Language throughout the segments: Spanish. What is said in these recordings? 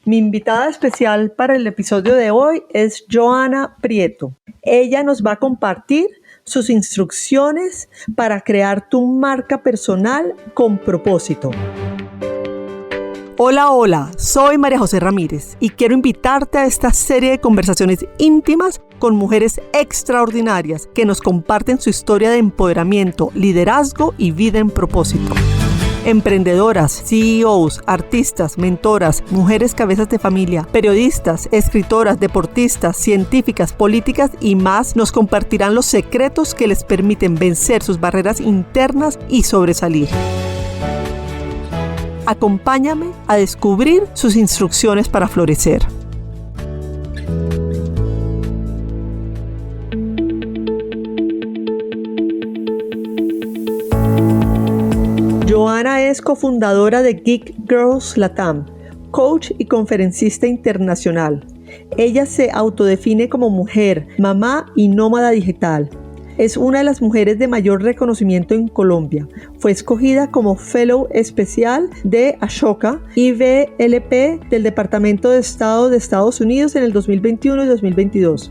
Mi invitada especial para el episodio de hoy es Joana Prieto. Ella nos va a compartir sus instrucciones para crear tu marca personal con propósito. Hola, soy María José Ramírez y quiero invitarte a esta serie de conversaciones íntimas con mujeres extraordinarias que nos comparten su historia de empoderamiento, liderazgo y vida en propósito. Emprendedoras, CEOs, artistas, mentoras, mujeres cabezas de familia, periodistas, escritoras, deportistas, científicas, políticas y más nos compartirán los secretos que les permiten vencer sus barreras internas y sobresalir. Acompáñame a descubrir sus instrucciones para florecer. Joana es cofundadora de Geek Girls Latam, coach y conferencista internacional. Ella se autodefine como mujer, mamá y nómada digital. Es una de las mujeres de mayor reconocimiento en Colombia. Fue escogida como Fellow Especial de Ashoka IVLP del Departamento de Estado de Estados Unidos en el 2021 y 2022.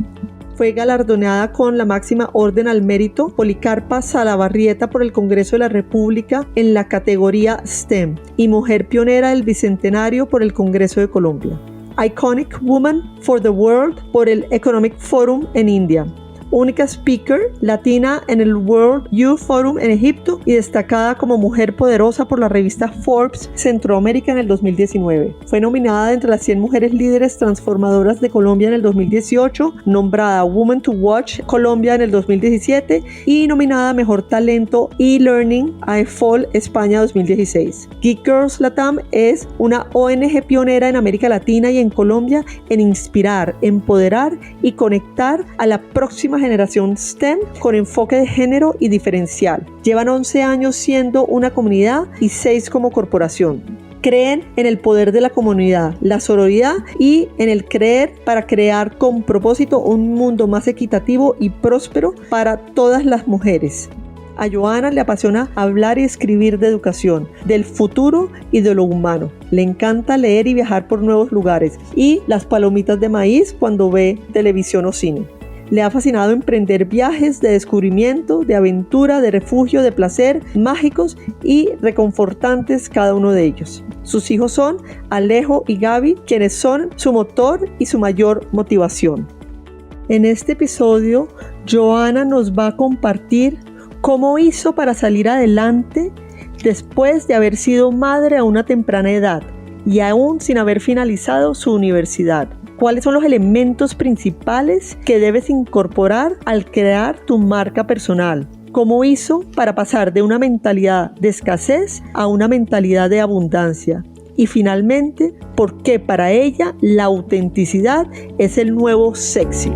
Fue galardonada con la máxima orden al mérito Policarpa Salabarrieta por el Congreso de la República en la categoría STEM y Mujer Pionera del Bicentenario por el Congreso de Colombia. Iconic Woman for the World por el Economic Forum en India. Única speaker latina en el World Youth Forum en Egipto y destacada como mujer poderosa por la revista Forbes Centroamérica en el 2019. Fue nominada entre las 100 mujeres líderes transformadoras de Colombia en el 2018, nombrada Woman to Watch Colombia en el 2017 y nominada Mejor Talento e-Learning a EFOL España 2016. Geek Girls Latam es una ONG pionera en América Latina y en Colombia en inspirar, empoderar y conectar a la próxima generación STEM con enfoque de género y diferencial. Llevan 11 años siendo una comunidad y 6 como corporación. Creen en el poder de la comunidad, la sororidad y en el creer para crear con propósito un mundo más equitativo y próspero para todas las mujeres. A Joana le apasiona hablar y escribir de educación, del futuro y de lo humano. Le encanta leer y viajar por nuevos lugares y las palomitas de maíz cuando ve televisión o cine. Le ha fascinado emprender viajes de descubrimiento, de aventura, de refugio, de placer, mágicos y reconfortantes cada uno de ellos. Sus hijos son Alejo y Gaby, quienes son su motor y su mayor motivación. En este episodio, Joana nos va a compartir cómo hizo para salir adelante después de haber sido madre a una temprana edad y aún sin haber finalizado su universidad. ¿Cuáles son los elementos principales que debes incorporar al crear tu marca personal? ¿Cómo hizo para pasar de una mentalidad de escasez a una mentalidad de abundancia? Y finalmente, ¿por qué para ella la autenticidad es el nuevo sexy?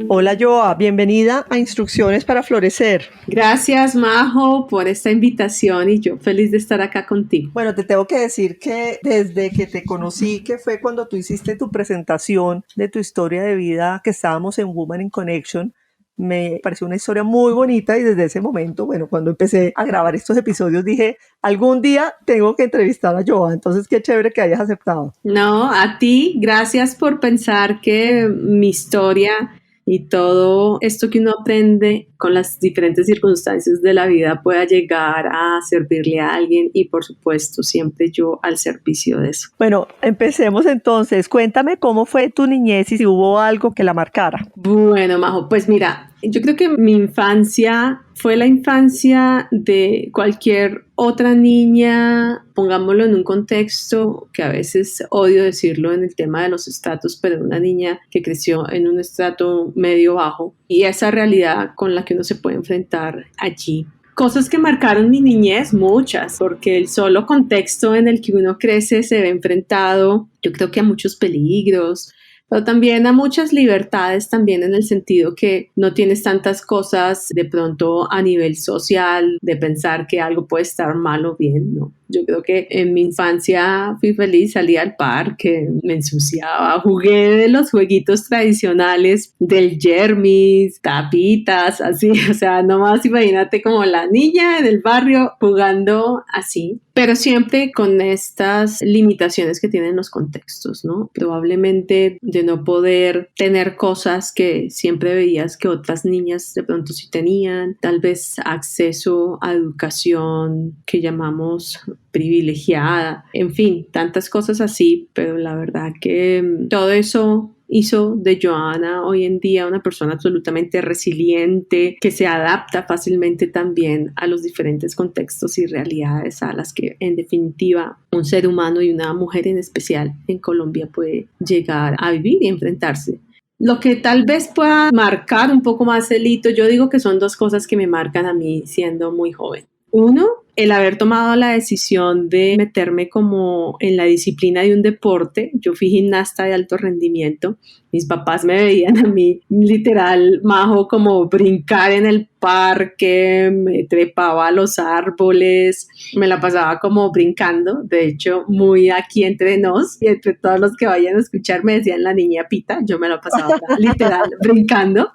Hola Joa, bienvenida a Instrucciones para Florecer. Gracias Majo por esta invitación y yo feliz de estar acá contigo. Bueno, te tengo que decir que desde que te conocí, que fue cuando tú hiciste tu presentación de tu historia de vida, que estábamos en Woman in Connection, me pareció una historia muy bonita y desde ese momento, bueno, cuando empecé a grabar estos episodios dije, algún día tengo que entrevistar a Joa, entonces qué chévere que hayas aceptado. No, a ti, gracias por pensar que mi historia y todo esto que uno aprende con las diferentes circunstancias de la vida pueda llegar a servirle a alguien y por supuesto siempre yo al servicio de eso. Bueno, empecemos entonces. Cuéntame cómo fue tu niñez y si hubo algo que la marcara. Bueno, Majo, pues mira, yo creo que mi infancia fue la infancia de cualquier otra niña, pongámoslo en un contexto que a veces odio decirlo en el tema de los estratos, pero una niña que creció en un estrato medio bajo y esa realidad con la que uno se puede enfrentar allí. Cosas que marcaron mi niñez, muchas, porque el solo contexto en el que uno crece se ve enfrentado, yo creo que a muchos peligros, pero también a muchas libertades, también en el sentido que no tienes tantas cosas de pronto a nivel social, de pensar que algo puede estar mal o bien, ¿no? Yo creo que en mi infancia fui feliz, salía al parque, me ensuciaba, jugué de los jueguitos tradicionales del Jermis, tapitas, así, o sea, nomás imagínate como la niña en el barrio jugando así, pero siempre con estas limitaciones que tienen los contextos, ¿no? Probablemente de no poder tener cosas que siempre veías que otras niñas de pronto sí tenían, tal vez acceso a educación que llamamos privilegiada, en fin, tantas cosas así, pero la verdad que todo eso hizo de Johanna hoy en día una persona absolutamente resiliente, que se adapta fácilmente también a los diferentes contextos y realidades a las que en definitiva un ser humano y una mujer en especial en Colombia puede llegar a vivir y enfrentarse. Lo que tal vez pueda marcar un poco más el hito, yo digo que son dos cosas que me marcan a mí siendo muy joven. Uno, el haber tomado la decisión de meterme como en la disciplina de un deporte. Yo fui gimnasta de alto rendimiento. Mis papás me veían a mí literal, Majo, como brincar en el parque, me trepaba a los árboles, me la pasaba como brincando. De hecho, muy aquí entre nos y entre todos los que vayan a escuchar me decían la niña Pita. Yo me la pasaba literal brincando.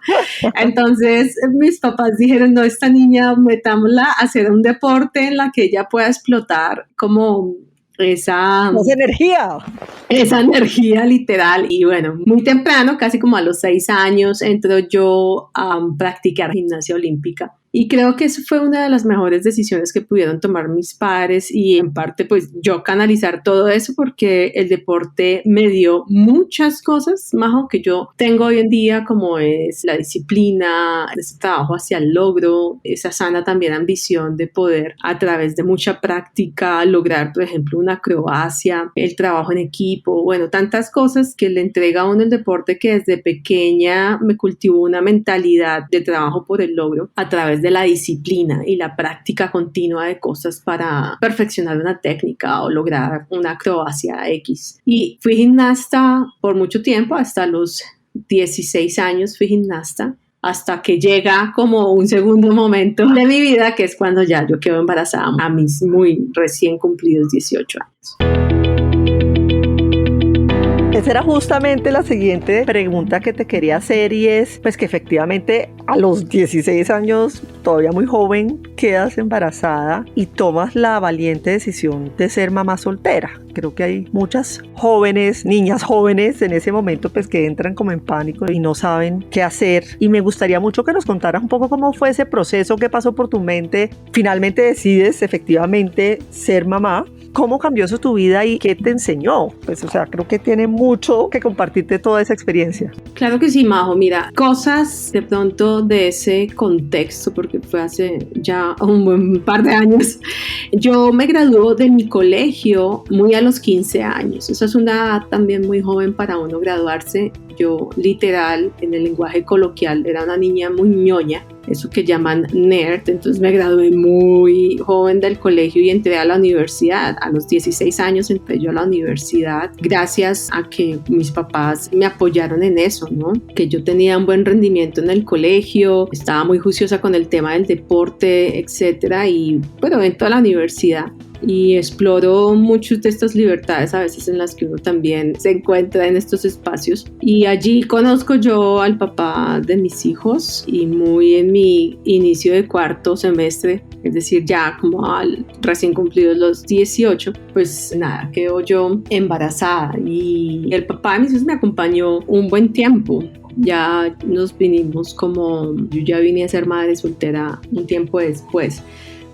Entonces mis papás dijeron, no, esta niña metámosla a hacer un deporte en la que ella pueda explotar como esa energía literal. Y bueno, muy temprano, casi como a los 6 años, entro yo a practicar gimnasia olímpica. Y creo que eso fue una de las mejores decisiones que pudieron tomar mis padres y en parte pues yo canalizar todo eso porque el deporte me dio muchas cosas, Majo, que yo tengo hoy en día, como es la disciplina, ese trabajo hacia el logro, esa sana también ambición de poder a través de mucha práctica lograr, por ejemplo, una acrobacia, el trabajo en equipo, bueno, tantas cosas que le entrega a uno el deporte que desde pequeña me cultivó una mentalidad de trabajo por el logro a través de la disciplina y la práctica continua de cosas para perfeccionar una técnica o lograr una acrobacia X. Y fui gimnasta por mucho tiempo, hasta los 16 años fui gimnasta, hasta que llega como un segundo momento de mi vida, que es cuando ya yo quedo embarazada a mis muy recién cumplidos 18 años. Esa era justamente la siguiente pregunta que te quería hacer y es, pues que efectivamente a los 16 años, todavía muy joven, quedas embarazada y tomas la valiente decisión de ser mamá soltera. Creo que hay muchas jóvenes, niñas jóvenes en ese momento pues que entran como en pánico y no saben qué hacer. Y me gustaría mucho que nos contaras un poco cómo fue ese proceso, qué pasó por tu mente. Finalmente decides efectivamente ser mamá. ¿Cómo cambió eso tu vida y qué te enseñó? Pues, o sea, creo que tiene mucho que compartirte toda esa experiencia. Claro que sí, Majo. Mira, cosas de pronto de ese contexto, porque fue hace ya un buen par de años. Yo me graduó de mi colegio muy a los 15 años. Esa es una edad también muy joven para uno graduarse. Yo literal, en el lenguaje coloquial, era una niña muy ñoña, eso que llaman nerd. Entonces me gradué muy joven del colegio y entré a la universidad. A los 16 años entré yo a la universidad gracias a que mis papás me apoyaron en eso, ¿no? Que yo tenía un buen rendimiento en el colegio, estaba muy juiciosa con el tema del deporte, etcétera, y bueno, entro a la universidad y exploro muchas de estas libertades a veces en las que uno también se encuentra en estos espacios, y allí conozco yo al papá de mis hijos y muy en mi inicio de cuarto semestre, es decir, ya como al recién cumplidos los 18, pues nada, quedo yo embarazada y el papá de mis hijos me acompañó un buen tiempo. Ya nos vinimos como, yo ya vine a ser madre soltera un tiempo después.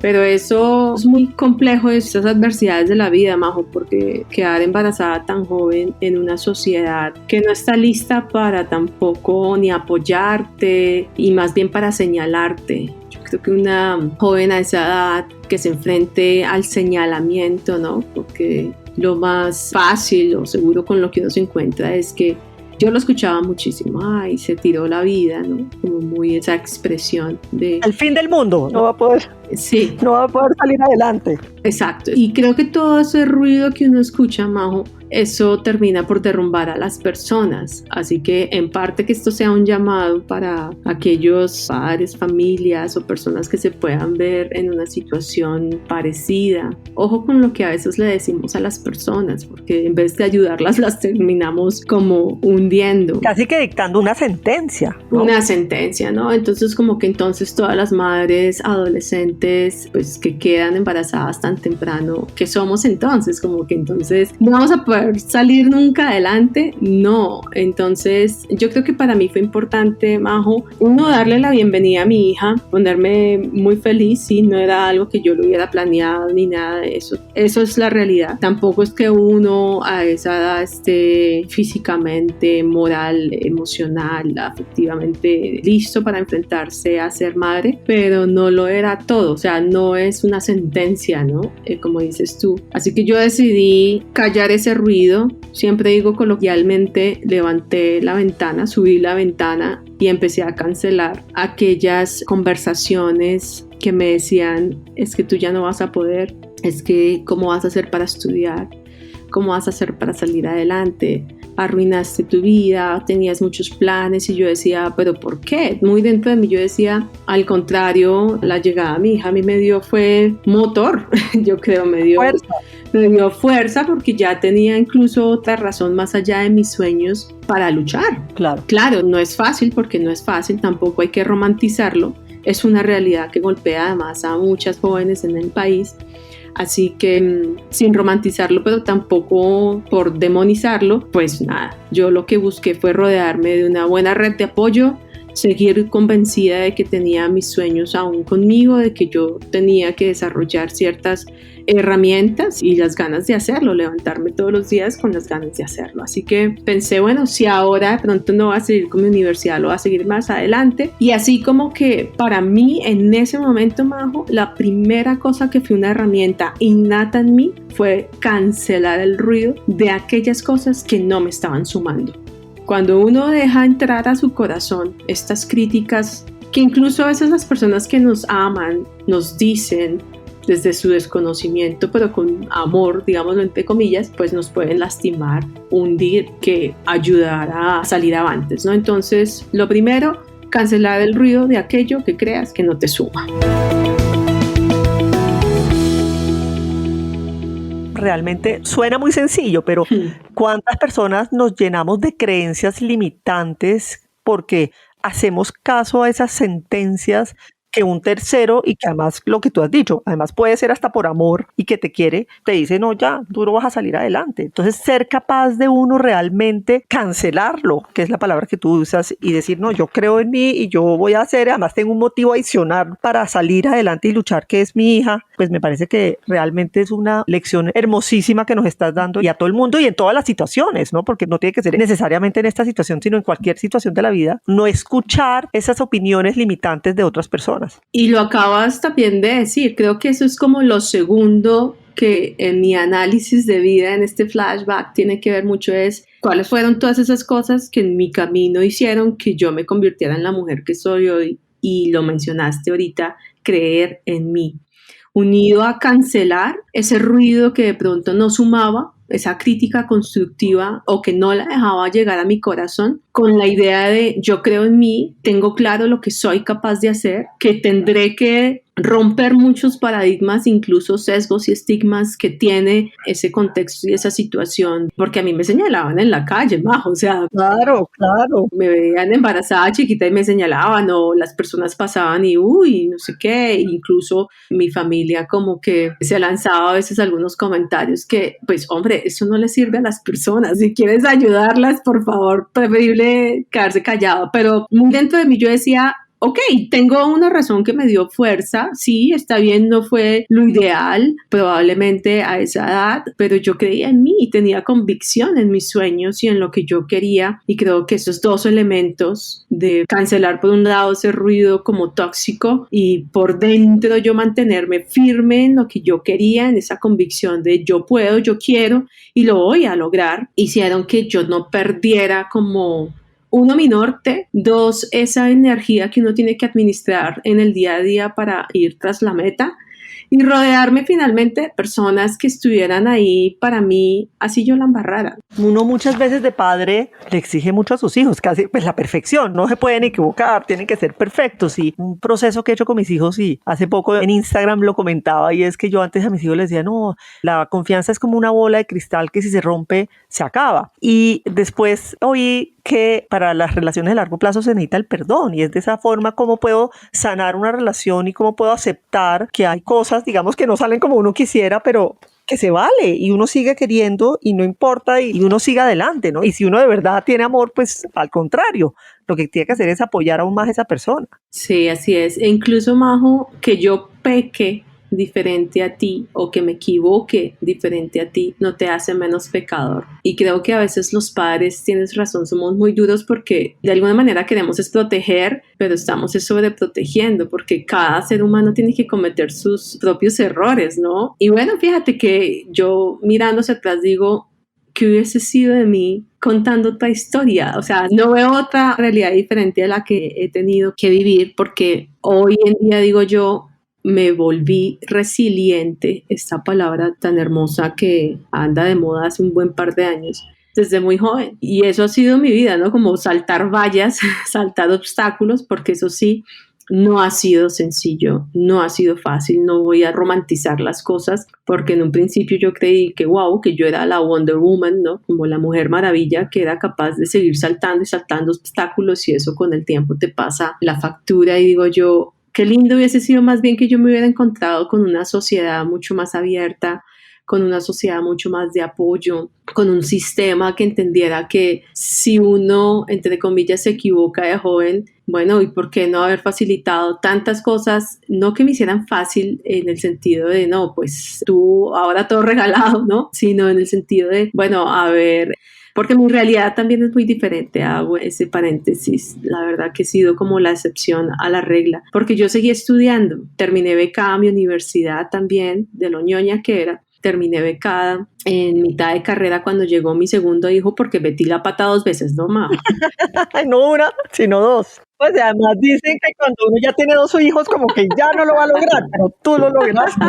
Pero eso es muy complejo, esas adversidades de la vida, Majo, porque quedar embarazada tan joven en una sociedad que no está lista para tampoco ni apoyarte y más bien para señalarte. Yo creo que una joven a esa edad que se enfrente al señalamiento, ¿no? Porque lo más fácil o seguro con lo que uno se encuentra es que yo lo escuchaba muchísimo, ay, se tiró la vida, ¿no? Como muy esa expresión de... El fin del mundo, no va a poder. Sí. No va a poder salir adelante. Exacto. Y creo que todo ese ruido que uno escucha, Majo, eso termina por derrumbar a las personas. Así que en parte que esto sea un llamado para aquellos padres, familias o personas que se puedan ver en una situación parecida. Ojo con lo que a veces le decimos a las personas, porque en vez de ayudarlas las terminamos como hundiendo. Casi que dictando una sentencia, ¿no? Una sentencia, ¿no? Entonces como que entonces todas las madres adolescentes pues que quedan embarazadas tan temprano, ¿qué somos entonces? Como que entonces no vamos a poder salir nunca adelante. No, entonces yo creo que para mí fue importante, Majo, uno, darle la bienvenida a mi hija, ponerme muy feliz. Sí, no era algo que yo lo hubiera planeado ni nada de eso. Eso es la realidad. Tampoco es que uno a esa edad esté físicamente, moral, emocional, afectivamente listo para enfrentarse a ser madre, pero no lo era todo. O sea, no es una sentencia, ¿no? Como dices tú. Así que yo decidí callar ese ruido. Siempre digo coloquialmente, levanté la ventana, subí la ventana y empecé a cancelar aquellas conversaciones que me decían, es que tú ya no vas a poder, es que cómo vas a hacer para estudiar, cómo vas a hacer para salir adelante, arruinaste tu vida, tenías muchos planes. Y yo decía, ¿pero por qué? Muy dentro de mí yo decía, al contrario, la llegada a mi hija a mí me dio fue motor, yo creo, me dio fuerza porque ya tenía incluso otra razón más allá de mis sueños para luchar. Claro, no es fácil, porque no es fácil, tampoco hay que romantizarlo, es una realidad que golpea además a muchas jóvenes en el país. Así que sin romantizarlo, pero tampoco por demonizarlo, pues nada, yo lo que busqué fue rodearme de una buena red de apoyo, seguir convencida de que tenía mis sueños aún conmigo, de que yo tenía que desarrollar ciertas herramientas y las ganas de hacerlo, levantarme todos los días con las ganas de hacerlo. Así que pensé, bueno, si ahora de pronto no va a seguir con mi universidad, lo va a seguir más adelante. Y así como que para mí en ese momento, Majo, la primera cosa que fue una herramienta innata en mí fue cancelar el ruido de aquellas cosas que no me estaban sumando. Cuando uno deja entrar a su corazón estas críticas que incluso a veces las personas que nos aman nos dicen desde su desconocimiento, pero con amor, digámoslo entre comillas, pues nos pueden lastimar, hundir, que ayudar a salir avantes, ¿no? Entonces, lo primero, cancelar el ruido de aquello que creas que no te suma. Realmente suena muy sencillo, pero ¿cuántas personas nos llenamos de creencias limitantes porque hacemos caso a esas sentencias que un tercero, y que además lo que tú has dicho, además puede ser hasta por amor y que te quiere, te dice, no, ya, tú no vas a salir adelante? Entonces, ser capaz de uno realmente cancelarlo, que es la palabra que tú usas, y decir, no, yo creo en mí y yo voy a hacer, además tengo un motivo adicional para salir adelante y luchar, que es mi hija, pues me parece que realmente es una lección hermosísima que nos estás dando, y a todo el mundo y en todas las situaciones, ¿no? Porque no tiene que ser necesariamente en esta situación, sino en cualquier situación de la vida, no escuchar esas opiniones limitantes de otras personas. Y lo acabas también de decir, creo que eso es como lo segundo que en mi análisis de vida, en este flashback, tiene que ver mucho, es cuáles fueron todas esas cosas que en mi camino hicieron que yo me convirtiera en la mujer que soy hoy. Y lo mencionaste ahorita, creer en mí, unido a cancelar ese ruido que de pronto no sumaba, esa crítica constructiva o que no la dejaba llegar a mi corazón, con la idea de yo creo en mí, tengo claro lo que soy capaz de hacer, que tendré que romper muchos paradigmas, incluso sesgos y estigmas que tiene ese contexto y esa situación, porque a mí me señalaban en la calle, Majo, o sea, claro, me veían embarazada chiquita y me señalaban, o las personas pasaban y uy, no sé qué, incluso mi familia como que se lanzaba a veces algunos comentarios que, pues hombre, eso no le sirve a las personas, si quieres ayudarlas, por favor, preferible quedarse callado. Pero muy dentro de mí yo decía, ok, tengo una razón que me dio fuerza, sí, está bien, no fue lo ideal probablemente a esa edad, pero yo creía en mí y tenía convicción en mis sueños y en lo que yo quería, y creo que esos dos elementos de cancelar por un lado ese ruido como tóxico y por dentro yo mantenerme firme en lo que yo quería, en esa convicción de yo puedo, yo quiero y lo voy a lograr, hicieron que yo no perdiera como uno, mi norte, dos, esa energía que uno tiene que administrar en el día a día para ir tras la meta, y rodearme finalmente de personas que estuvieran ahí para mí, así yo la embarrara. Uno muchas veces de padre le exige mucho a sus hijos, casi pues la perfección, no se pueden equivocar, tienen que ser perfectos. Y un proceso que he hecho con mis hijos, y hace poco en Instagram lo comentaba, y es que yo antes a mis hijos les decía, no, la confianza es como una bola de cristal que si se rompe, se acaba. Y después oí que para las relaciones de largo plazo se necesita el perdón, y es de esa forma como puedo sanar una relación y cómo puedo aceptar que hay cosas, digamos, que no salen como uno quisiera, pero que se vale y uno sigue queriendo y no importa y uno sigue adelante, ¿no? Y si uno de verdad tiene amor, pues al contrario, lo que tiene que hacer es apoyar aún más a esa persona. Sí, así es. E incluso, Majo, que yo peque diferente a ti o que me equivoque diferente a ti no te hace menos pecador. Y creo que a veces los padres, tienes razón, somos muy duros porque de alguna manera queremos es proteger, pero estamos sobreprotegiendo porque cada ser humano tiene que cometer sus propios errores, ¿no? Y bueno, fíjate que yo mirando hacia atrás digo, ¿qué hubiese sido de mí contando otra historia? O sea, no veo otra realidad diferente a la que he tenido que vivir porque hoy en día digo yo, me volví resiliente, esta palabra tan hermosa que anda de moda hace un buen par de años, desde muy joven. Y eso ha sido mi vida, ¿no? Como saltar vallas, saltar obstáculos, porque eso sí, no ha sido sencillo, no ha sido fácil, no voy a romantizar las cosas, porque en un principio yo creí que wow, que yo era la Wonder Woman, ¿no? Como la Mujer Maravilla que era capaz de seguir saltando y saltando obstáculos y eso con el tiempo te pasa la factura y digo yo, qué lindo hubiese sido más bien que yo me hubiera encontrado con una sociedad mucho más abierta, con una sociedad mucho más de apoyo, con un sistema que entendiera que si uno, entre comillas, se equivoca de joven, bueno, ¿y por qué no haber facilitado tantas cosas? No que me hicieran fácil en el sentido de, no, pues tú ahora todo regalado, ¿no? Sino en el sentido de, bueno, a ver, porque mi realidad también es muy diferente, hago ese paréntesis, la verdad que he sido como la excepción a la regla, porque yo seguí estudiando, terminé becada mi universidad también, de lo ñoña que era, terminé becada en mitad de carrera cuando llegó mi segundo hijo porque metí la pata 2 veces, ¿no, ma? No una, sino 2. Pues además dicen que cuando uno ya tiene 2 hijos como que ya no lo va a lograr, pero tú lo lograste.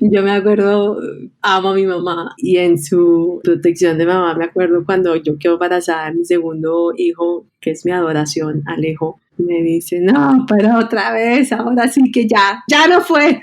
Yo me acuerdo, amo a mi mamá y en su protección de mamá me acuerdo cuando yo quedo embarazada de mi segundo hijo, que es mi adoración, Alejo, me dice, no, pero otra vez, ahora sí que ya no fue.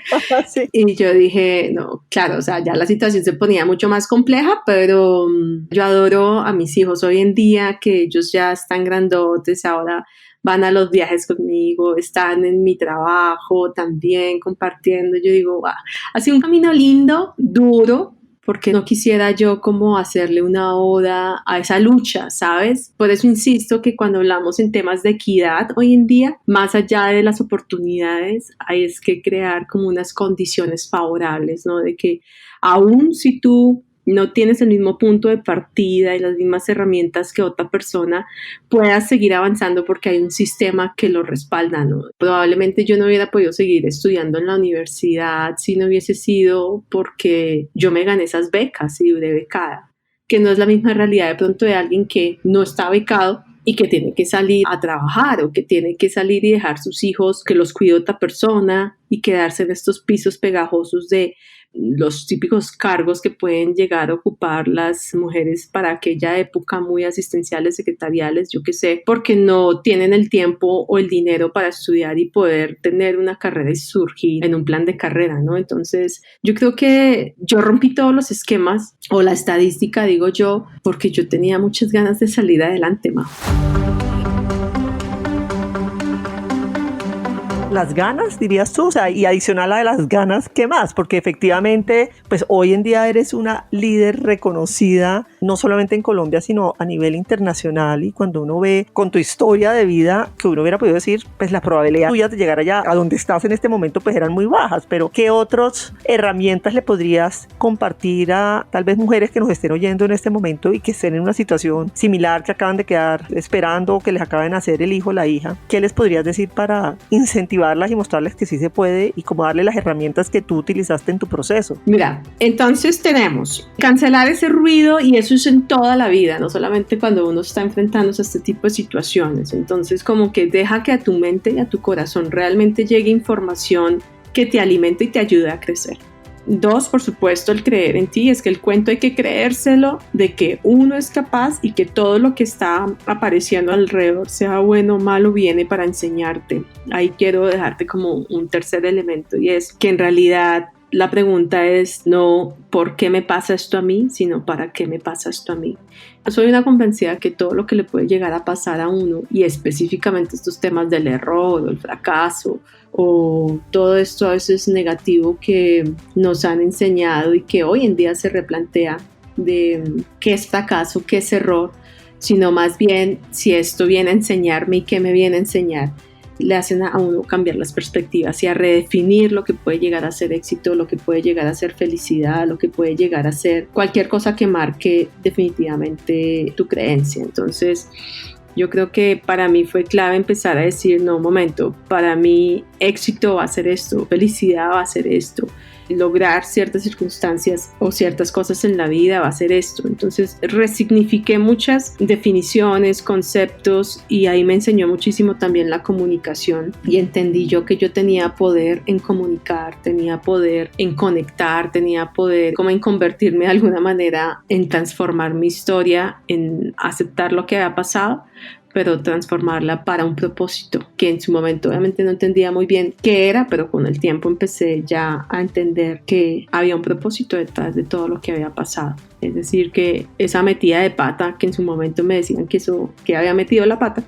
Sí. Y yo dije, no, claro, o sea, ya la situación se ponía mucho más compleja, pero yo adoro a mis hijos hoy en día, que ellos ya están grandotes, ahora van a los viajes conmigo, están en mi trabajo también compartiendo. Yo digo, wow, ha sido un camino lindo, duro, porque no quisiera yo como hacerle una oda a esa lucha, ¿sabes? Por eso insisto que cuando hablamos en temas de equidad hoy en día, más allá de las oportunidades, hay es que crear como unas condiciones favorables, ¿no? De que aún si tú no tienes el mismo punto de partida y las mismas herramientas que otra persona, puedas seguir avanzando porque hay un sistema que lo respalda, ¿no? Probablemente yo no hubiera podido seguir estudiando en la universidad si no hubiese sido porque yo me gané esas becas y duré becada, que no es la misma realidad de pronto de alguien que no está becado y que tiene que salir a trabajar o que tiene que salir y dejar sus hijos que los cuide otra persona y quedarse en estos pisos pegajosos de los típicos cargos que pueden llegar a ocupar las mujeres para aquella época, muy asistenciales, secretariales, yo qué sé, porque no tienen el tiempo o el dinero para estudiar y poder tener una carrera y surgir en un plan de carrera, ¿no? Entonces, yo creo que yo rompí todos los esquemas o la estadística, digo yo, porque yo tenía muchas ganas de salir adelante, ma. Las ganas, dirías tú, o sea, y adicional a las ganas, ¿qué más? Porque efectivamente, pues hoy en día eres una líder reconocida, no solamente en Colombia, sino a nivel internacional, y cuando uno ve con tu historia de vida, que uno hubiera podido decir, pues la probabilidad tuya de llegar allá, a donde estás en este momento, pues eran muy bajas, pero ¿qué otras herramientas le podrías compartir a tal vez mujeres que nos estén oyendo en este momento y que estén en una situación similar, que acaban de quedar esperando o que les acaban de nacer el hijo o la hija? ¿Qué les podrías decir para incentivar motivarlas y mostrarles que sí se puede y como darle las herramientas que tú utilizaste en tu proceso. Mira, entonces tenemos cancelar ese ruido, y eso es en toda la vida, no solamente cuando uno está enfrentándose a este tipo de situaciones. Entonces como que deja que a tu mente y a tu corazón realmente llegue información que te alimente y te ayude a crecer. 2, por supuesto, el creer en ti. Es que el cuento hay que creérselo de que uno es capaz y que todo lo que está apareciendo alrededor, sea bueno o malo, viene para enseñarte. Ahí quiero dejarte como un tercer elemento, y es que en realidad la pregunta es no ¿por qué me pasa esto a mí?, sino ¿para qué me pasa esto a mí? Yo soy una convencida que todo lo que le puede llegar a pasar a uno, y específicamente estos temas del error o el fracaso o todo esto a veces negativo que nos han enseñado y que hoy en día se replantea de qué es fracaso, qué es error, sino más bien si esto viene a enseñarme y qué me viene a enseñar, le hacen a uno cambiar las perspectivas y a redefinir lo que puede llegar a ser éxito, lo que puede llegar a ser felicidad, lo que puede llegar a ser cualquier cosa que marque definitivamente tu creencia. Entonces, yo creo que para mí fue clave empezar a decir, no, un momento, para mí éxito va a ser esto, felicidad va a ser esto, lograr ciertas circunstancias o ciertas cosas en la vida va a ser esto. Entonces resignifiqué muchas definiciones, conceptos, y ahí me enseñó muchísimo también la comunicación, y entendí yo que yo tenía poder en comunicar, tenía poder en conectar, tenía poder como en convertirme de alguna manera en transformar mi historia, en aceptar lo que había pasado, pero transformarla para un propósito que en su momento obviamente no entendía muy bien qué era, pero con el tiempo empecé ya a entender que había un propósito detrás de todo lo que había pasado. Es decir, que esa metida de pata, que en su momento me decían que había metido la pata,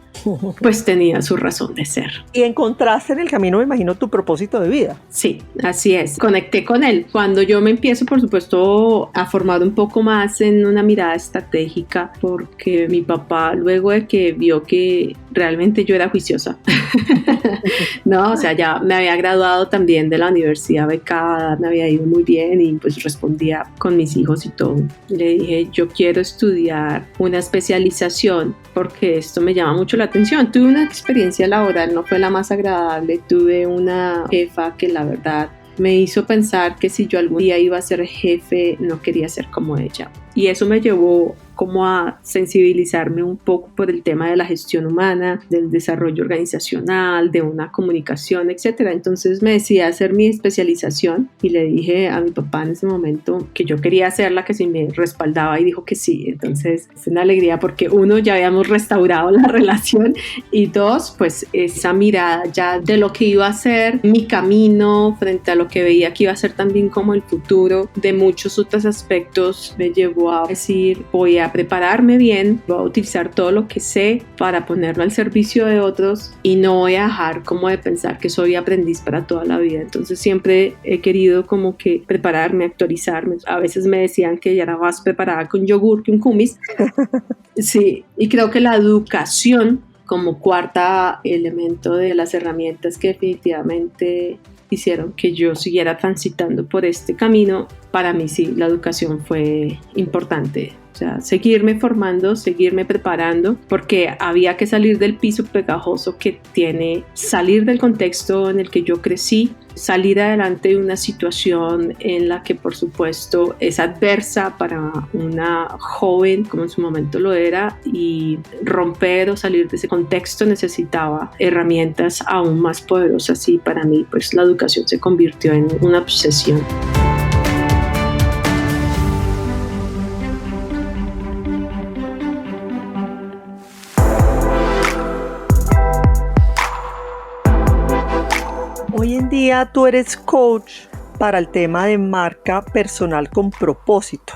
pues tenía su razón de ser. Y encontraste en el camino, me imagino, tu propósito de vida. Sí, así es. Conecté con él. Cuando yo me empiezo, por supuesto, a formar un poco más en una mirada estratégica, porque mi papá, luego de que vio que realmente yo era juiciosa, no, o sea, ya me había graduado también de la universidad becada, me había ido muy bien y pues respondía con mis hijos y todo. Le dije, yo quiero estudiar una especialización porque esto me llama mucho la atención. Tuve una experiencia laboral, no fue la más agradable, tuve una jefa que la verdad me hizo pensar que si yo algún día iba a ser jefe, no quería ser como ella. Y eso me llevó como a sensibilizarme un poco por el tema de la gestión humana, del desarrollo organizacional, de una comunicación, etcétera. Entonces me decidí a hacer mi especialización y le dije a mi papá en ese momento que yo quería hacerla, que si me respaldaba, y dijo que sí. Entonces fue una alegría porque uno, ya habíamos restaurado la relación, y dos, pues esa mirada ya de lo que iba a ser mi camino frente a lo que veía que iba a ser también como el futuro de muchos otros aspectos, me llevó a decir, voy a prepararme bien, voy a utilizar todo lo que sé para ponerlo al servicio de otros y no voy a dejar como de pensar que soy aprendiz para toda la vida. Entonces siempre he querido como que prepararme, actualizarme. A veces me decían que ya era más preparada con yogur que un kumis. Sí, y creo que la educación como cuarta elemento de las herramientas que definitivamente hicieron que yo siguiera transitando por este camino, para mí sí, la educación fue importante. O sea, seguirme formando, seguirme preparando, porque había que salir del piso pegajoso que tiene salir del contexto en el que yo crecí, salir adelante de una situación en la que por supuesto es adversa para una joven como en su momento lo era, y romper o salir de ese contexto necesitaba herramientas aún más poderosas, y para mí pues la educación se convirtió en una obsesión. Hoy en día tú eres coach para el tema de marca personal con propósito.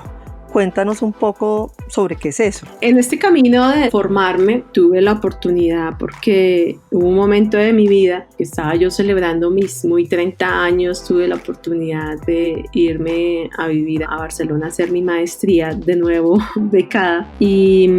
Cuéntanos un poco sobre qué es eso. En este camino de formarme tuve la oportunidad, porque hubo un momento de mi vida que estaba yo celebrando mis muy 30 años, tuve la oportunidad de irme a vivir a Barcelona a hacer mi maestría de nuevo becada, y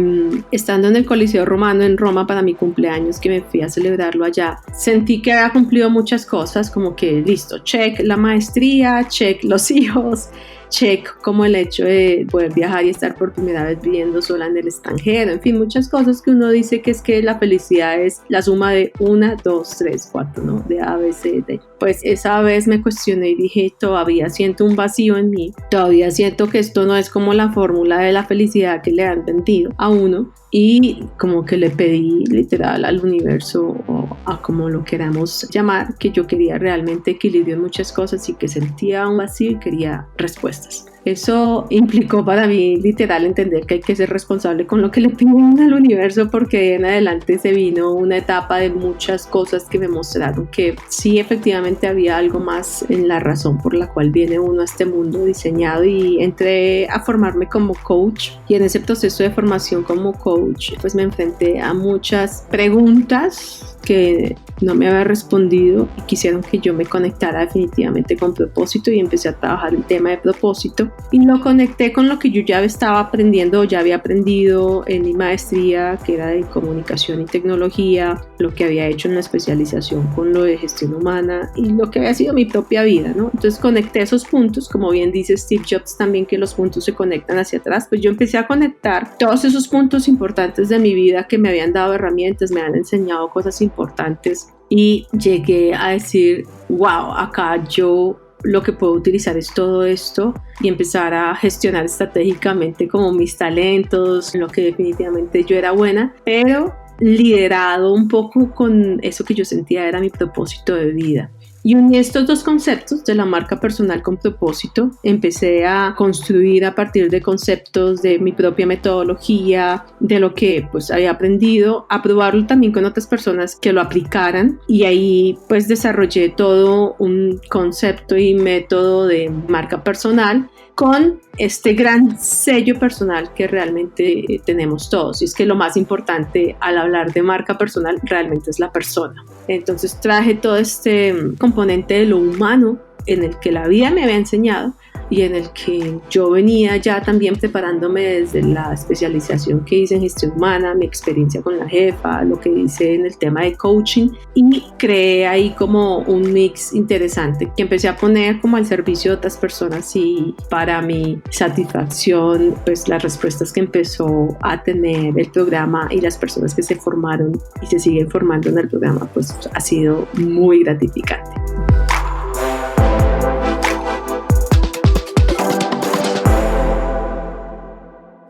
estando en el Coliseo Romano en Roma para mi cumpleaños, que me fui a celebrarlo allá, sentí que había cumplido muchas cosas, como que listo, check la maestría, check los hijos. check como el hecho de poder viajar y estar por primera vez viviendo sola en el extranjero, en fin, muchas cosas que uno dice que es que la felicidad es la suma de 1, 2, 3, 4, ¿no? De A, B, C, D. Pues esa vez me cuestioné y dije, todavía siento un vacío en mí, todavía siento que esto no es como la fórmula de la felicidad que le han vendido a uno, y como que le pedí literal al universo o a como lo queramos llamar, que yo quería realmente equilibrio en muchas cosas y que sentía un vacío y quería respuestas. Eso implicó para mí literal entender que hay que ser responsable con lo que le piden al universo, porque en adelante se vino una etapa de muchas cosas que me mostraron que sí, efectivamente había algo más en la razón por la cual viene uno a este mundo diseñado, y entré a formarme como coach, y en ese proceso de formación como coach pues me enfrenté a muchas preguntas que no me había respondido y quisieron que yo me conectara definitivamente con propósito, y empecé a trabajar el tema de propósito y lo conecté con lo que yo ya estaba aprendiendo, ya había aprendido en mi maestría, que era de comunicación y tecnología, lo que había hecho en la especialización con lo de gestión humana y lo que había sido mi propia vida, ¿no? Entonces conecté esos puntos, como bien dice Steve Jobs también, que los puntos se conectan hacia atrás. Pues yo empecé a conectar todos esos puntos importantes de mi vida que me habían dado herramientas, me han enseñado cosas importantes, y llegué a decir, wow, acá yo lo que puedo utilizar es todo esto, y empezar a gestionar estratégicamente como mis talentos, lo que definitivamente yo era buena, pero liderado un poco con eso que yo sentía era mi propósito de vida. Y uní estos dos conceptos de la marca personal con propósito. Empecé a construir a partir de conceptos de mi propia metodología, de lo que pues había aprendido, a probarlo también con otras personas que lo aplicaran, y ahí pues desarrollé todo un concepto y método de marca personal con este gran sello personal que realmente tenemos todos. Y es que lo más importante al hablar de marca personal realmente es la persona. Entonces traje todo este componente de lo humano en el que la vida me había enseñado y en el que yo venía ya también preparándome desde la especialización que hice en gestión humana, mi experiencia con la jefa, lo que hice en el tema de coaching, y creé ahí como un mix interesante que empecé a poner como al servicio de otras personas, y para mi satisfacción pues las respuestas que empezó a tener el programa y las personas que se formaron y se siguen formando en el programa pues ha sido muy gratificante.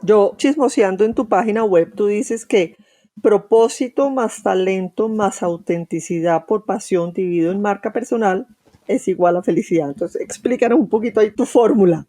Yo, chismoseando en tu página web, tú dices que propósito más talento más autenticidad por pasión dividido en marca personal es igual a felicidad. Entonces, explícanos un poquito ahí tu fórmula.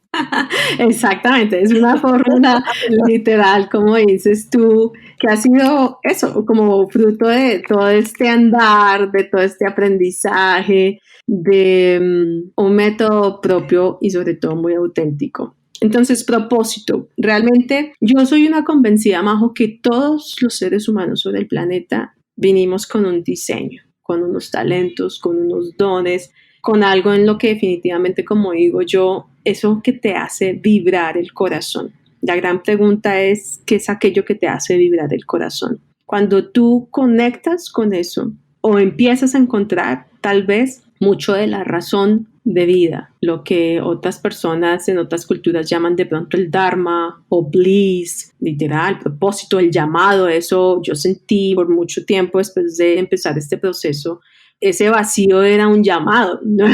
Exactamente, es una fórmula literal, como dices tú, que ha sido eso, como fruto de todo este andar, de todo este aprendizaje, de un método propio y sobre todo muy auténtico. Entonces, propósito. Realmente yo soy una convencida, Majo, que todos los seres humanos sobre el planeta vinimos con un diseño, con unos talentos, con unos dones, con algo en lo que definitivamente, como digo yo, eso que te hace vibrar el corazón. La gran pregunta es, ¿qué es aquello que te hace vibrar el corazón? Cuando tú conectas con eso o empiezas a encontrar tal vez mucho de la razón de vida, lo que otras personas en otras culturas llaman de pronto el dharma o bliss, literal, propósito, el llamado. Eso yo sentí por mucho tiempo después de empezar este proceso. Ese vacío era un llamado, ¿no?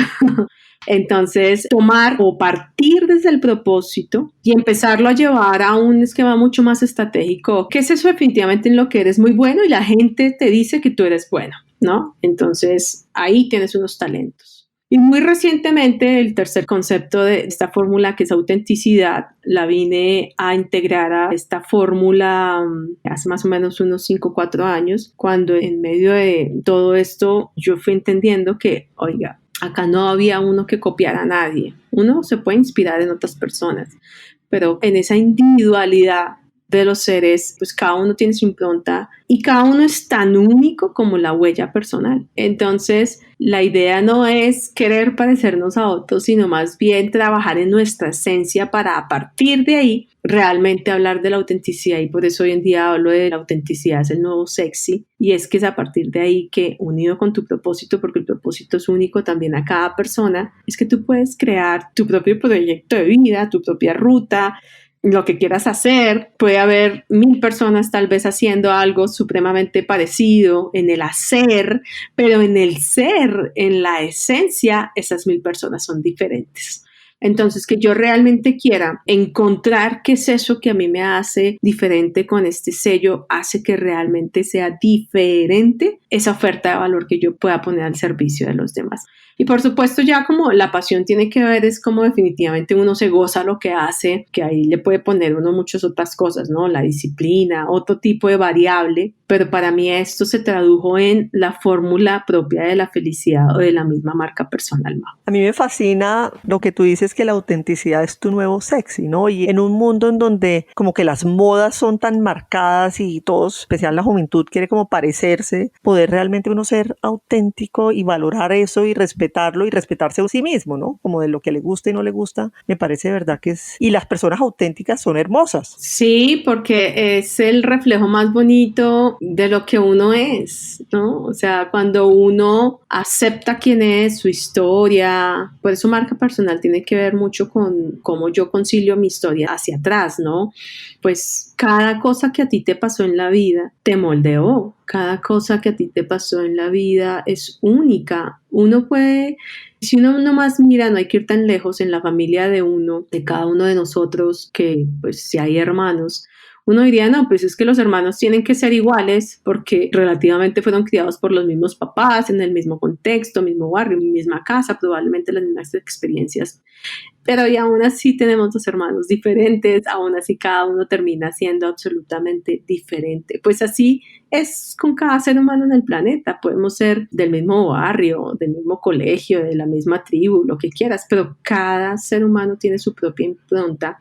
Entonces, tomar o partir desde el propósito y empezarlo a llevar a un esquema mucho más estratégico. ¿Qué es eso definitivamente en lo que eres muy bueno y la gente te dice que tú eres bueno, ¿no? Entonces, ahí tienes unos talentos. Y muy recientemente el tercer concepto de esta fórmula, que es autenticidad, la vine a integrar a esta fórmula hace más o menos unos 5 o 4 años, cuando en medio de todo esto yo fui entendiendo que, oiga, acá no había uno que copiara a nadie. Uno se puede inspirar en otras personas, pero en esa individualidad de los seres, pues cada uno tiene su impronta y cada uno es tan único como la huella personal. Entonces, la idea no es querer parecernos a otros, sino más bien trabajar en nuestra esencia para a partir de ahí realmente hablar de la autenticidad, y por eso hoy en día hablo de la autenticidad es el nuevo sexy, y es que es a partir de ahí que, unido con tu propósito, porque el propósito es único también a cada persona, es que tú puedes crear tu propio proyecto de vida, tu propia ruta, lo que quieras hacer. Puede haber 1000 personas tal vez haciendo algo supremamente parecido en el hacer, pero en el ser, en la esencia, esas 1000 personas son diferentes. Entonces, que yo realmente quiera encontrar qué es eso que a mí me hace diferente con este sello, hace que realmente sea diferente esa oferta de valor que yo pueda poner al servicio de los demás. Y por supuesto, ya como la pasión tiene que ver, es como definitivamente uno se goza lo que hace, que ahí le puede poner uno muchas otras cosas, ¿no? La disciplina, otro tipo de variable, pero para mí esto se tradujo en la fórmula propia de la felicidad o de la misma marca personal, Majo. A mí me fascina lo que tú dices, que la autenticidad es tu nuevo sexy, ¿no? Y en un mundo en donde como que las modas son tan marcadas y todos, especial la juventud, quiere como parecerse, poder realmente uno ser auténtico y valorar eso y respetarlo y respetarse a sí mismo, ¿no? Como de lo que le gusta y no le gusta, me parece de verdad que es... Y las personas auténticas son hermosas. Sí, porque es el reflejo más bonito de lo que uno es, ¿no? O sea, cuando uno acepta quién es, su historia, por eso marca personal tiene que ver mucho con cómo yo concilio mi historia hacia atrás, ¿no? Pues cada cosa que a ti te pasó en la vida te moldeó, cada cosa que a ti te pasó en la vida es única. Uno puede, si uno nomás mira, no hay que ir tan lejos en la familia de uno, de cada uno de nosotros, que pues si hay hermanos, uno diría, no, pues es que los hermanos tienen que ser iguales porque relativamente fueron criados por los mismos papás, en el mismo contexto, mismo barrio, misma casa, probablemente las mismas experiencias. Pero y aún así tenemos dos hermanos diferentes, aún así cada uno termina siendo absolutamente diferente. Pues así es con cada ser humano en el planeta. Podemos ser del mismo barrio, del mismo colegio, de la misma tribu, lo que quieras, pero cada ser humano tiene su propia impronta.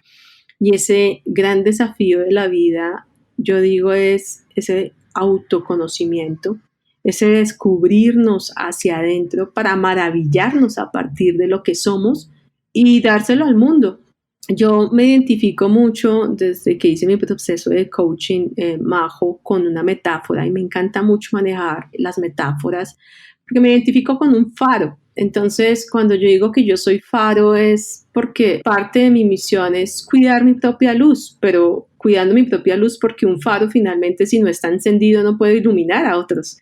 Y ese gran desafío de la vida, yo digo, es ese autoconocimiento, ese descubrirnos hacia adentro para maravillarnos a partir de lo que somos y dárselo al mundo. Yo me identifico mucho desde que hice mi proceso de coaching, Majo, con una metáfora, y me encanta mucho manejar las metáforas porque me identifico con un faro. Entonces, cuando yo digo que yo soy faro es porque parte de mi misión es cuidar mi propia luz, pero cuidando mi propia luz porque un faro finalmente, si no está encendido, no puede iluminar a otros.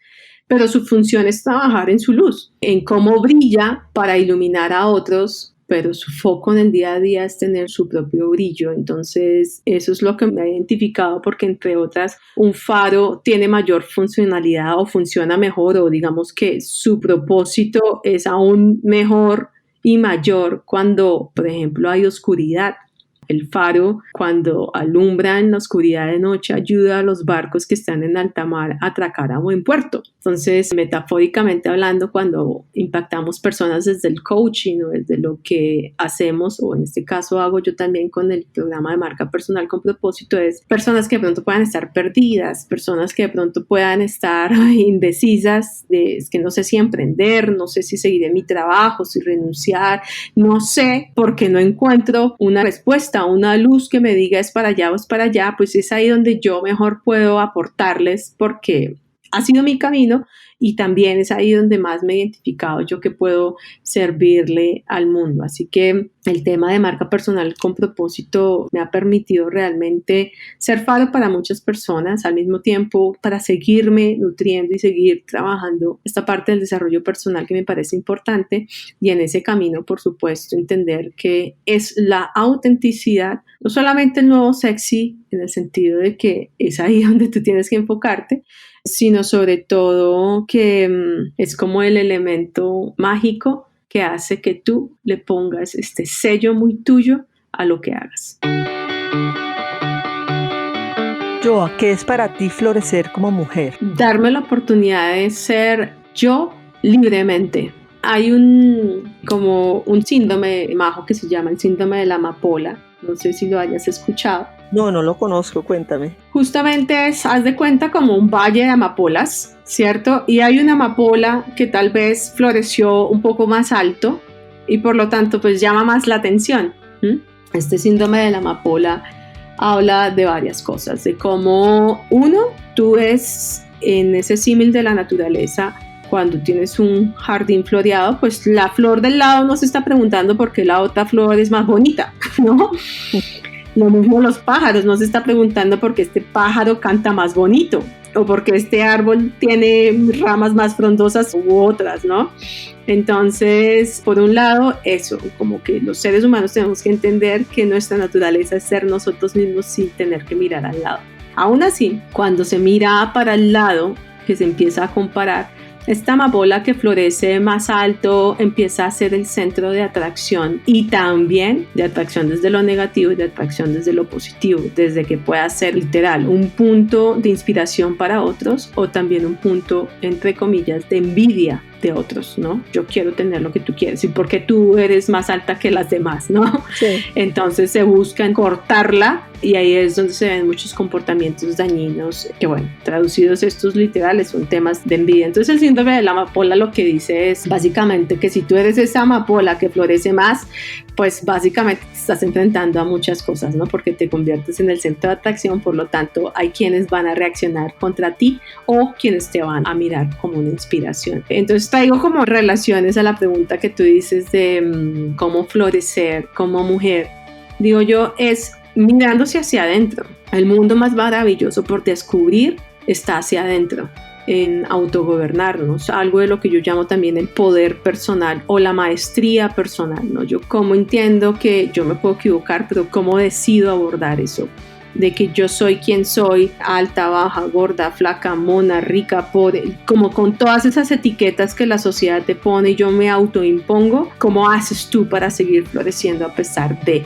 Pero su función es trabajar en su luz, en cómo brilla para iluminar a otros, pero su foco en el día a día es tener su propio brillo. Entonces, eso es lo que me ha identificado, porque entre otras, un faro tiene mayor funcionalidad o funciona mejor, o digamos que su propósito es aún mejor y mayor cuando, por ejemplo, hay oscuridad. El faro, cuando alumbra en la oscuridad de noche, ayuda a los barcos que están en alta mar a atracar a buen puerto. Entonces, metafóricamente hablando, cuando impactamos personas desde el coaching o desde lo que hacemos, o en este caso hago yo también con el programa de marca personal con propósito, es personas que de pronto puedan estar perdidas, personas que de pronto puedan estar indecisas, es que no sé si emprender, no sé si seguir en mi trabajo, si renunciar, no sé, porque no encuentro una respuesta, una luz que me diga es para allá o es para allá. Pues es ahí donde yo mejor puedo aportarles, porque ha sido mi camino y también es ahí donde más me he identificado yo, que puedo servirle al mundo. Así que el tema de marca personal con propósito me ha permitido realmente ser faro para muchas personas, al mismo tiempo para seguirme nutriendo y seguir trabajando esta parte del desarrollo personal que me parece importante, y en ese camino, por supuesto, entender que es la autenticidad, no solamente el nuevo sexy en el sentido de que es ahí donde tú tienes que enfocarte, sino sobre todo que es como el elemento mágico que hace que tú le pongas este sello muy tuyo a lo que hagas. Joa, ¿qué es para ti florecer como mujer? Darme la oportunidad de ser yo libremente. Hay como un síndrome, Majo, que se llama el síndrome de la amapola, No sé si lo hayas escuchado. No, no lo conozco, cuéntame. Justamente haz de cuenta como un valle de amapolas, ¿cierto? Y hay una amapola que tal vez floreció un poco más alto y por lo tanto pues llama más la atención. Este síndrome de la amapola habla de varias cosas, de cómo tú ves en ese símil de la naturaleza, cuando tienes un jardín floreado, pues la flor del lado no se está preguntando por qué la otra flor es más bonita, ¿no? Lo mismo los pájaros, no se está preguntando por qué este pájaro canta más bonito o porque este árbol tiene ramas más frondosas u otras, ¿no? Entonces, por un lado, eso, como que los seres humanos tenemos que entender que nuestra naturaleza es ser nosotros mismos sin tener que mirar al lado. Aún así, cuando se mira para el lado, que se empieza a comparar, esta amapola que florece más alto empieza a ser el centro de atracción y también de atracción desde lo negativo y de atracción desde lo positivo, desde que pueda ser literal un punto de inspiración para otros o también un punto, entre comillas, de envidia de otros, ¿no? Yo quiero tener lo que tú quieres y porque tú eres más alta que las demás, ¿no? Sí. Entonces se buscan cortarla y ahí es donde se ven muchos comportamientos dañinos que, bueno, traducidos estos literales son temas de envidia. Entonces el síndrome de la amapola lo que dice es básicamente que si tú eres esa amapola que florece más, pues básicamente te estás enfrentando a muchas cosas, ¿no? Porque te conviertes en el centro de atracción, por lo tanto hay quienes van a reaccionar contra ti o quienes te van a mirar como una inspiración. Entonces traigo como relaciones a la pregunta que tú dices de cómo florecer como mujer. Digo yo, es mirándose hacia adentro. El mundo más maravilloso por descubrir está hacia adentro, en autogobernarnos, algo de lo que yo llamo también el poder personal o la maestría personal, ¿no? Yo cómo entiendo que yo me puedo equivocar, pero cómo decido abordar eso, de que yo soy quien soy, alta, baja, gorda, flaca, mona, rica, pobre, como con todas esas etiquetas que la sociedad te pone y yo me autoimpongo. ¿Cómo haces tú para seguir floreciendo a pesar de?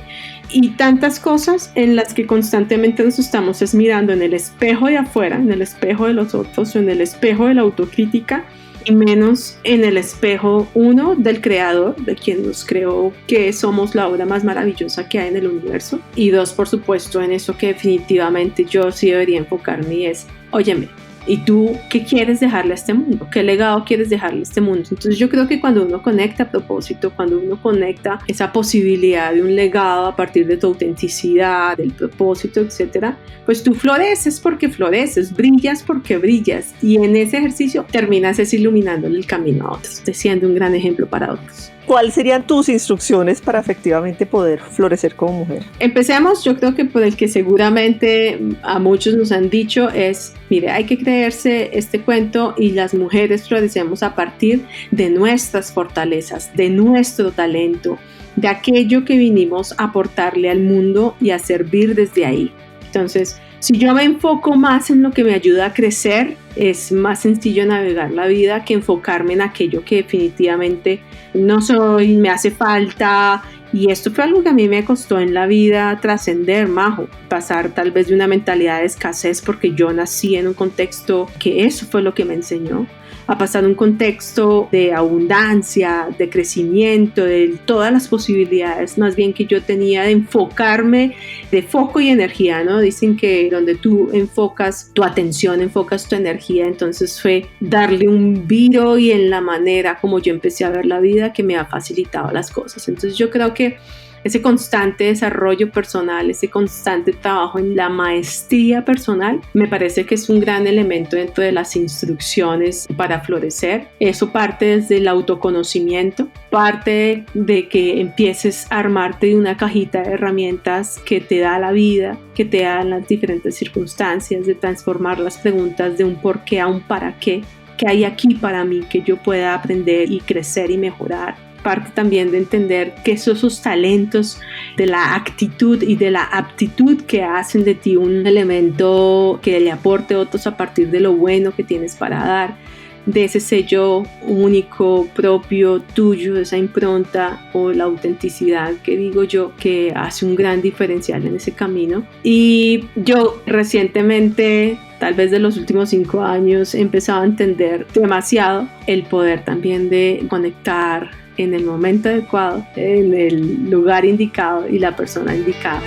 Y tantas cosas en las que constantemente nos estamos mirando en el espejo de afuera, en el espejo de los otros o en el espejo de la autocrítica y menos en el espejo, uno, del creador, de quien nos creó, que somos la obra más maravillosa que hay en el universo, y dos, por supuesto, en eso que definitivamente yo sí debería enfocarme y es, óyeme, ¿y tú qué quieres dejarle a este mundo? ¿Qué legado quieres dejarle a este mundo? Entonces yo creo que cuando uno conecta a propósito, cuando uno conecta esa posibilidad de un legado a partir de tu autenticidad, del propósito, etcétera, pues tú floreces porque floreces, brillas porque brillas y en ese ejercicio terminas iluminándole el camino a otros, siendo un gran ejemplo para otros. ¿Cuáles serían tus instrucciones para efectivamente poder florecer como mujer? Empecemos, yo creo que por el que seguramente a muchos nos han dicho es, mire, hay que creerse este cuento y las mujeres florecemos a partir de nuestras fortalezas, de nuestro talento, de aquello que vinimos a aportarle al mundo y a servir desde ahí. Entonces, si yo me enfoco más en lo que me ayuda a crecer, es más sencillo navegar la vida que enfocarme en aquello que definitivamente no soy, me hace falta. Y esto fue algo que a mí me costó en la vida trascender, Majo, pasar tal vez de una mentalidad de escasez porque yo nací en un contexto que eso fue lo que me enseñó, a pasar un contexto de abundancia, de crecimiento, de todas las posibilidades más bien que yo tenía de enfocarme, de foco y energía, ¿no? Dicen que donde tú enfocas tu atención, enfocas tu energía, entonces fue darle un viro y en la manera como yo empecé a ver la vida que me ha facilitado las cosas. Entonces yo creo que ese constante desarrollo personal, ese constante trabajo en la maestría personal, me parece que es un gran elemento dentro de las instrucciones para florecer. Eso parte desde el autoconocimiento, parte de que empieces a armarte de una cajita de herramientas que te da la vida, que te dan las diferentes circunstancias, de transformar las preguntas de un por qué a un para qué, que hay aquí para mí que yo pueda aprender y crecer y mejorar. Parte también de entender que esos talentos de la actitud y de la aptitud que hacen de ti un elemento que le aporte a otros a partir de lo bueno que tienes para dar. de ese sello único, propio, tuyo, esa impronta o la autenticidad que digo yo que hace un gran diferencial en ese camino. Y yo recientemente, tal vez de los últimos 5 años, he empezado a entender demasiado el poder también de conectar en el momento adecuado, en el lugar indicado y la persona indicada.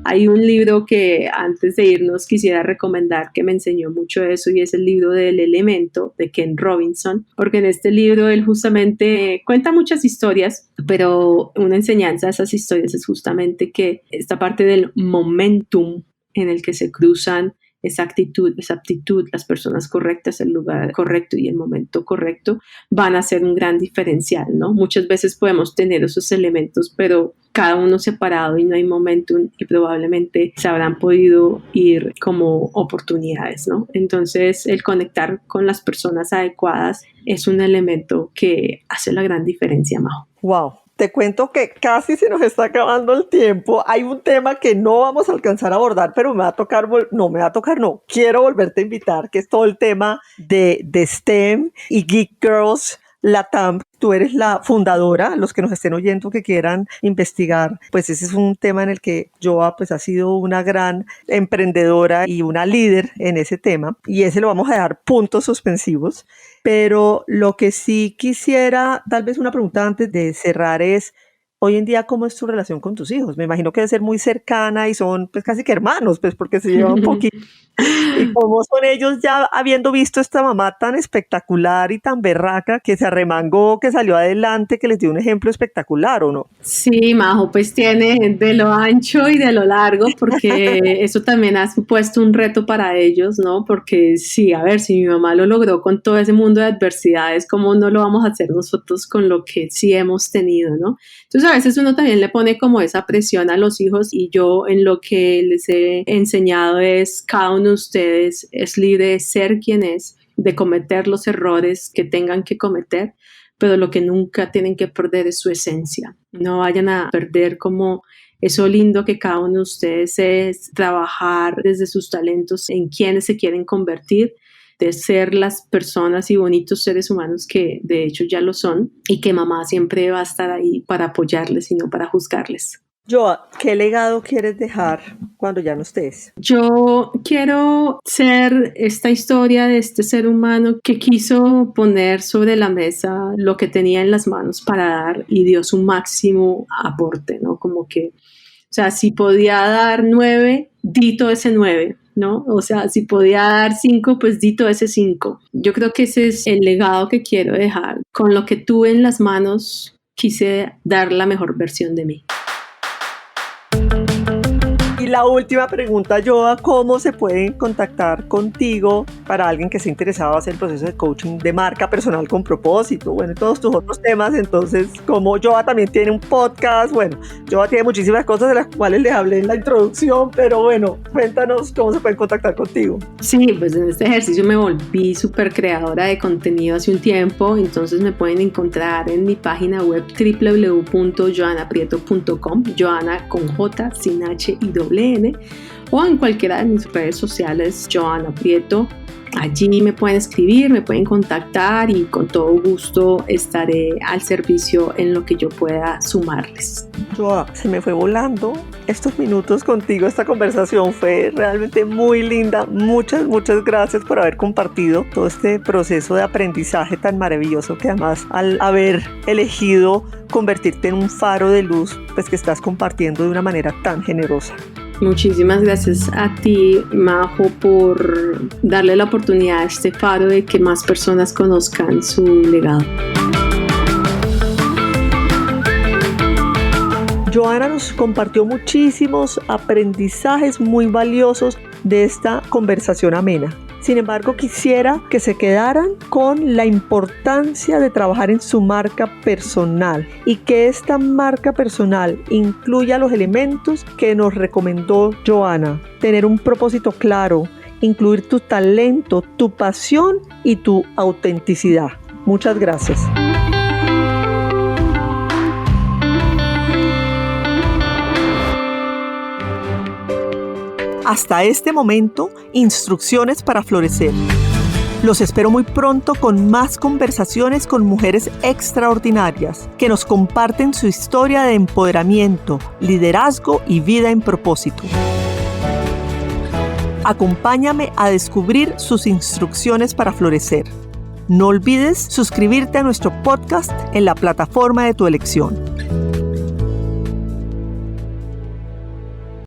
Hay un libro que antes de irnos quisiera recomendar que me enseñó mucho eso, y es el libro del Elemento de Ken Robinson, porque en este libro él justamente cuenta muchas historias, pero una enseñanza de esas historias es justamente que esta parte del momentum en el que se cruzan esa actitud, esa aptitud, las personas correctas, el lugar correcto y el momento correcto van a ser un gran diferencial, ¿no? Muchas veces podemos tener esos elementos, pero cada uno separado y no hay momentum, y probablemente se habrán podido ir como oportunidades, ¿no? Entonces, el conectar con las personas adecuadas es un elemento que hace la gran diferencia, Majo. Wow. Te cuento que casi se nos está acabando el tiempo. Hay un tema que no vamos a alcanzar a abordar, pero quiero volverte a invitar, que es todo el tema de STEM y Geek Girls Latam. Tú eres la fundadora. Los que nos estén oyendo que quieran investigar, pues ese es un tema en el que Joa pues ha sido una gran emprendedora y una líder en ese tema, y ese lo vamos a dar puntos suspensivos. Pero lo que sí quisiera, tal vez una pregunta antes de cerrar, es: hoy en día, ¿cómo es tu relación con tus hijos? Me imagino que debe ser muy cercana y son pues casi que hermanos, pues porque se llevan un poquito. ¿Y cómo son ellos ya habiendo visto esta mamá tan espectacular y tan berraca, que se arremangó, que salió adelante, que les dio un ejemplo espectacular, o no? Sí, Majo, pues tiene de lo ancho y de lo largo, porque eso también ha supuesto un reto para ellos, ¿no? Porque sí, a ver, si mi mamá lo logró con todo ese mundo de adversidades, ¿cómo no lo vamos a hacer nosotros con lo que sí hemos tenido, ¿no? Entonces a veces uno también le pone como esa presión a los hijos, y yo en lo que les he enseñado es: cada uno de ustedes es libre de ser quien es, de cometer los errores que tengan que cometer, pero lo que nunca tienen que perder es su esencia. No vayan a perder como eso lindo que cada uno de ustedes es, trabajar desde sus talentos en quienes se quieren convertir, de ser las personas y bonitos seres humanos que de hecho ya lo son, y que mamá siempre va a estar ahí para apoyarles y no para juzgarles. Joa, ¿qué legado quieres dejar cuando ya no estés? Yo quiero ser esta historia de este ser humano que quiso poner sobre la mesa lo que tenía en las manos para dar, y dio su máximo aporte, ¿no? Como que, o sea, si podía dar 9, di todo ese 9, ¿no? O sea, si podía dar 5, pues di todo ese 5. Yo creo que ese es el legado que quiero dejar. Con lo que tuve en las manos, quise dar la mejor versión de mí. Y la última pregunta, Joa: ¿cómo se pueden contactar contigo para alguien que esté interesado en hacer el proceso de coaching de marca personal con propósito? Bueno, y todos tus otros temas. Entonces, como Joa también tiene un podcast, bueno, Joa tiene muchísimas cosas de las cuales les hablé en la introducción, pero bueno, cuéntanos cómo se pueden contactar contigo. Sí, pues en este ejercicio me volví súper creadora de contenido hace un tiempo, entonces me pueden encontrar en mi página web www.joanaprieto.com, Joana con J, sin H y doble N, o en cualquiera de mis redes sociales, Joana Prieto. Allí me pueden escribir, me pueden contactar, y con todo gusto estaré al servicio en lo que yo pueda sumarles. Joa, se me fue volando estos minutos contigo. Esta conversación fue realmente muy linda. Muchas gracias por haber compartido todo este proceso de aprendizaje tan maravilloso, que además, al haber elegido convertirte en un faro de luz, pues que estás compartiendo de una manera tan generosa. Muchísimas gracias a ti, Majo, por darle la oportunidad a este faro de que más personas conozcan su legado. Joana nos compartió muchísimos aprendizajes muy valiosos de esta conversación amena. Sin embargo, quisiera que se quedaran con la importancia de trabajar en su marca personal, y que esta marca personal incluya los elementos que nos recomendó Joana: tener un propósito claro, incluir tu talento, tu pasión y tu autenticidad. Muchas gracias. Hasta este momento, Instrucciones para Florecer. Los espero muy pronto con más conversaciones con mujeres extraordinarias que nos comparten su historia de empoderamiento, liderazgo y vida en propósito. Acompáñame a descubrir sus instrucciones para florecer. No olvides suscribirte a nuestro podcast en la plataforma de tu elección.